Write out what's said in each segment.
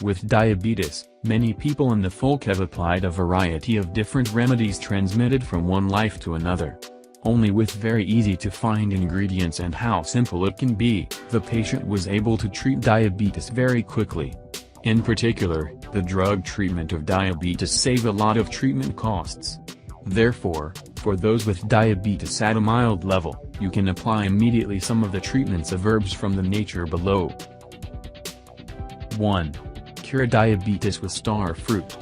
with diabetes, many people in the folk have applied a variety of different remedies transmitted from one life to another. Only with very easy to find ingredients and how simple it can be, the patient was able to treat diabetes very quickly. In particular, the drug treatment of diabetes save a lot of treatment costs. Therefore, for those with diabetes at a mild level, you can apply immediately some of the treatments of herbs from the nature below. 1. Cure diabetes with star fruit.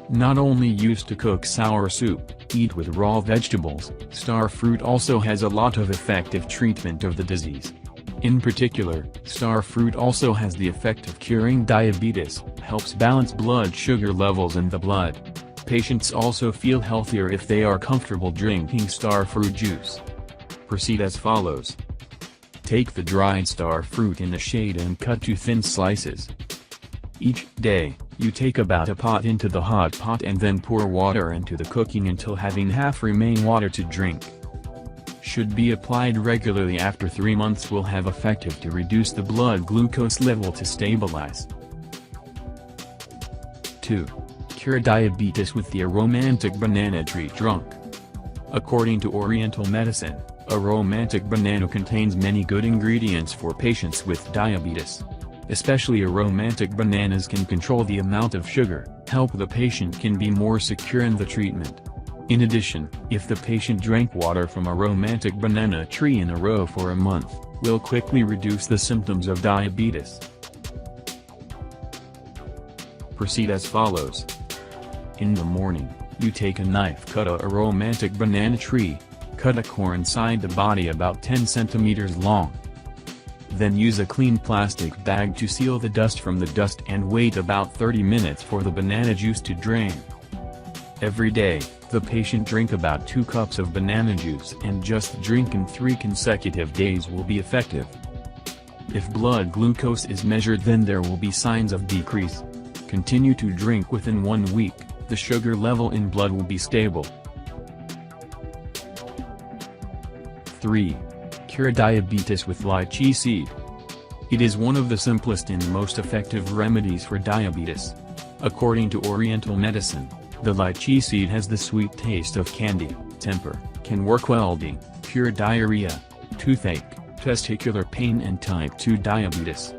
Not only used to cook sour soup, eat with raw vegetables, star fruit also has a lot of effective treatment of the disease. In particular, star fruit also has the effect of curing diabetes, helps balance blood sugar levels in the blood. Patients also feel healthier if they are comfortable drinking star fruit juice. Proceed as follows. Take the dried star fruit in a shade and cut to thin slices. Each day, you take about a pot into the hot pot and then pour water into the cooking until having half remain water to drink. Should be applied regularly. After 3 months will have effective to reduce the blood glucose level to stabilize. 2. Cure diabetes with the aromantic banana tree trunk. According to Oriental medicine, aromantic banana contains many good ingredients for patients with diabetes. Especially aromantic bananas can control the amount of sugar, help the patient can be more secure in the treatment. In addition, if the patient drank water from aromantic banana tree in a row for a month, will quickly reduce the symptoms of diabetes. Proceed as follows. In the morning, you take a knife, cut a aromantic banana tree, cut a core inside the body about 10 centimeters long. Then use a clean plastic bag to seal the dust from the dust and wait about 30 minutes for the banana juice to drain. Every day, the patient drink about 2 cups of banana juice and just drink in 3 consecutive days will be effective. If blood glucose is measured, then there will be signs of decrease. Continue to drink within 1 week, the sugar level in blood will be stable. 3. Cure diabetes with lychee seed. It is one of the simplest and most effective remedies for diabetes. According to Oriental medicine, the lychee seed has the sweet taste of candy, temper, can work welding, cure diarrhea, toothache, testicular pain and type 2 diabetes.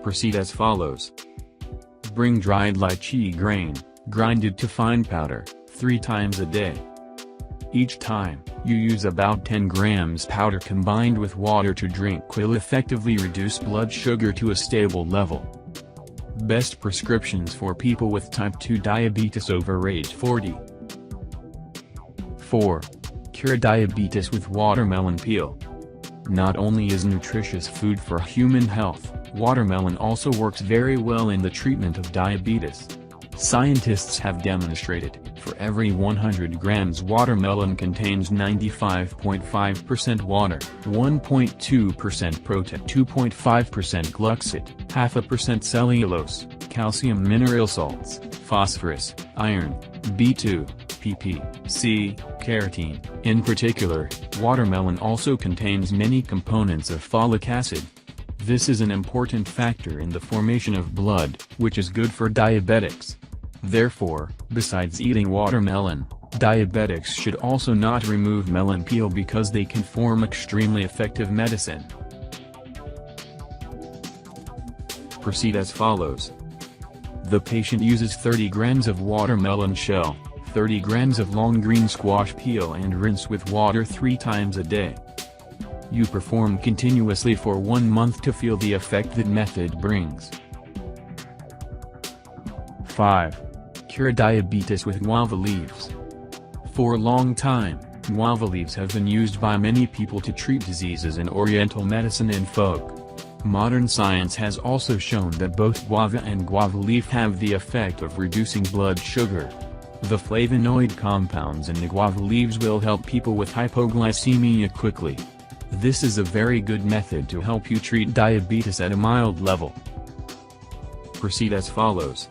Proceed as follows. Bring dried lychee grain, grinded to fine powder, 3 times a day. Each time, you use about 10 grams powder combined with water to drink will effectively reduce blood sugar to a stable level. Best prescriptions for people with type 2 diabetes over age 40. 4. Cure diabetes with watermelon peel. Not only is nutritious food for human health, watermelon also works very well in the treatment of diabetes. Scientists have demonstrated, for every 100 grams watermelon contains 95.5% water, 1.2% protein, 2.5% glucosate, 0.5% cellulose, calcium mineral salts, phosphorus, iron, B2, PP, C, carotene. In particular, watermelon also contains many components of folic acid. This is an important factor in the formation of blood, which is good for diabetics. Therefore, besides eating watermelon, diabetics should also not remove melon peel because they can form extremely effective medicine. Proceed as follows. The patient uses 30 grams of watermelon shell, 30 grams of long green squash peel and rinse with water 3 times a day. You perform continuously for 1 month to feel the effect that method brings. 5. Cure diabetes with guava leaves. For a long time, guava leaves have been used by many people to treat diseases in Oriental medicine and folk. Modern science has also shown that both guava and guava leaf have the effect of reducing blood sugar. The flavonoid compounds in the guava leaves will help people with hypoglycemia quickly. This is a very good method to help you treat diabetes at a mild level. Proceed as follows.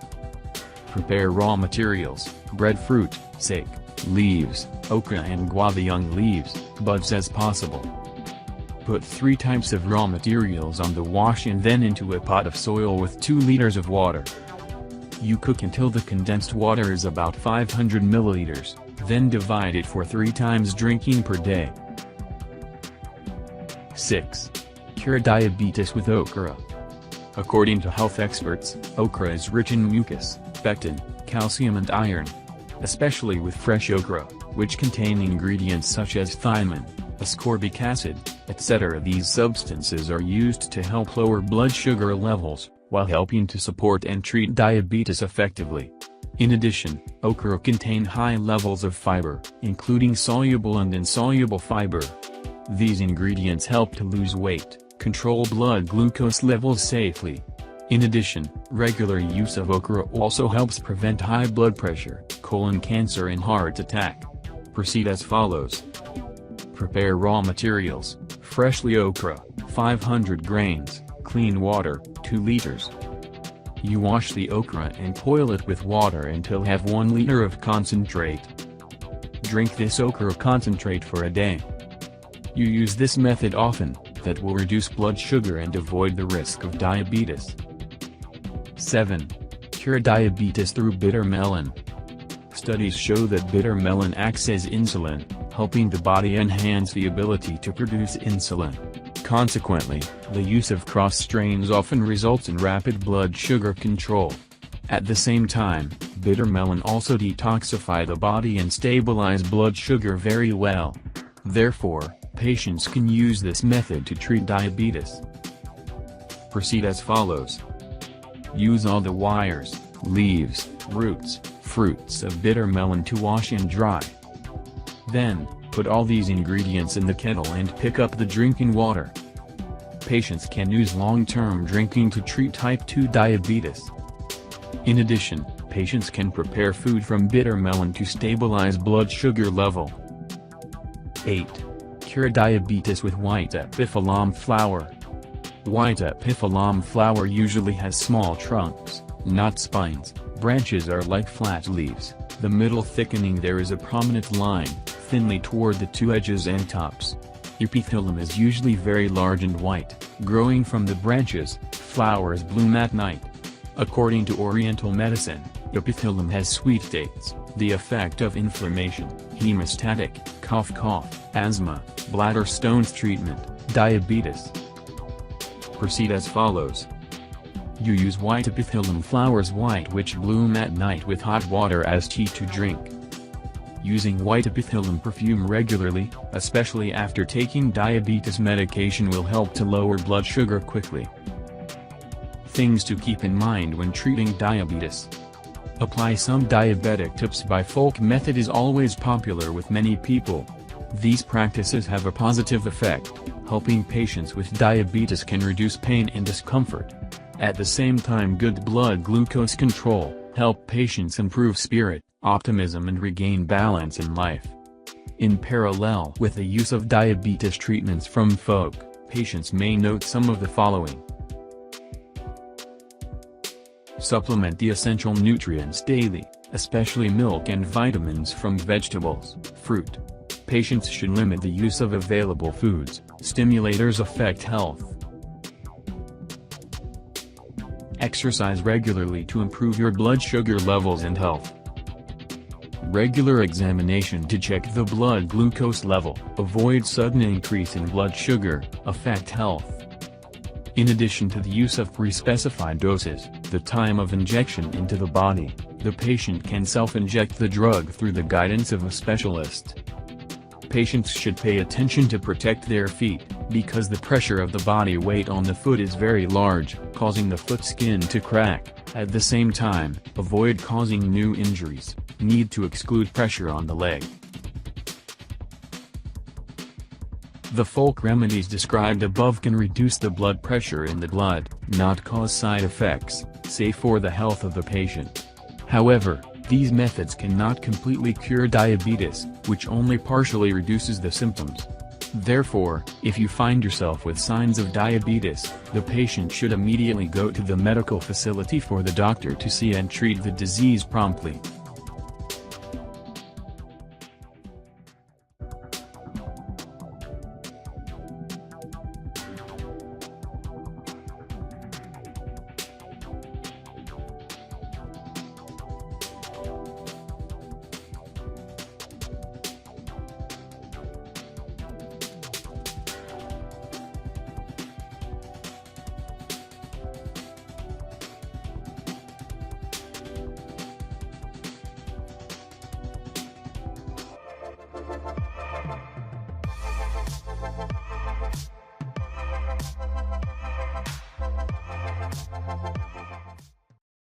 Prepare raw materials, breadfruit, sake, leaves, okra and guava young leaves, buds as possible. Put 3 types of raw materials on the wash and then into a pot of soil with 2 liters of water. You cook until the condensed water is about 500 milliliters, then divide it for 3 times drinking per day. 6. Cure diabetes with okra. According to health experts, okra is rich in mucus, pectin, calcium and iron. Especially with fresh okra, which contain ingredients such as thiamine, ascorbic acid, etc. These substances are used to help lower blood sugar levels, while helping to support and treat diabetes effectively. In addition, okra contain high levels of fiber, including soluble and insoluble fiber. These ingredients help to lose weight, control blood glucose levels safely. In addition, regular use of okra also helps prevent high blood pressure, colon cancer and heart attack. Proceed as follows. Prepare raw materials: freshly okra, 500 grains, clean water, 2 liters. You wash the okra and boil it with water until have 1 liter of concentrate. Drink this okra concentrate for a day. You use this method often, that will reduce blood sugar and avoid the risk of diabetes. 7. Cure diabetes through bitter melon. Studies show that bitter melon acts as insulin, helping the body enhance the ability to produce insulin. Consequently, the use of cross strains often results in rapid blood sugar control. At the same time, bitter melon also detoxify the body and stabilize blood sugar very well. Therefore, patients can use this method to treat diabetes. Proceed as follows. Use all the wires, leaves, roots, fruits of bitter melon to wash and dry. Then, put all these ingredients in the kettle and pick up the drinking water. Patients can use long-term drinking to treat type 2 diabetes. In addition, patients can prepare food from bitter melon to stabilize blood sugar level. 8. Cure diabetes with white epiphyllum flower. White epiphyllum flower usually has small trunks, not spines. Branches are like flat leaves, the middle thickening there is a prominent line, thinly toward the 2 edges and tops. Epiphyllum is usually very large and white, growing from the branches. Flowers bloom at night. According to Oriental medicine, epiphyllum has sweet dates, the effect of inflammation, hemostatic, cough, asthma, bladder stones treatment, diabetes. Proceed as follows. You use white epiphyllum flowers white which bloom at night with hot water as tea to drink. Using white epiphyllum perfume regularly, especially after taking diabetes medication, will help to lower blood sugar quickly. Things to keep in mind when treating diabetes. Apply some diabetic tips by folk method is always popular with many people. These practices have a positive effect, helping patients with diabetes can reduce pain and discomfort. At the same time, good blood glucose control, help patients improve spirit, optimism and regain balance in life. In parallel with the use of diabetes treatments from folk, patients may note some of the following. Supplement the essential nutrients daily, especially milk and vitamins from vegetables, fruit. Patients should limit the use of available foods. Stimulators affect health. Exercise regularly to improve your blood sugar levels and health. Regular examination to check the blood glucose level. Avoid sudden increase in blood sugar, affect health. In addition to the use of pre-specified doses, the time of injection into the body, the patient can self-inject the drug through the guidance of a specialist. Patients should pay attention to protect their feet, because the pressure of the body weight on the foot is very large, causing the foot skin to crack. At the same time, avoid causing new injuries. Need to exclude pressure on the leg. The folk remedies described above can reduce the blood pressure in the blood, not cause side effects, safe for the health of the patient. However, these methods cannot completely cure diabetes, which only partially reduces the symptoms. Therefore, if you find yourself with signs of diabetes, the patient should immediately go to the medical facility for the doctor to see and treat the disease promptly.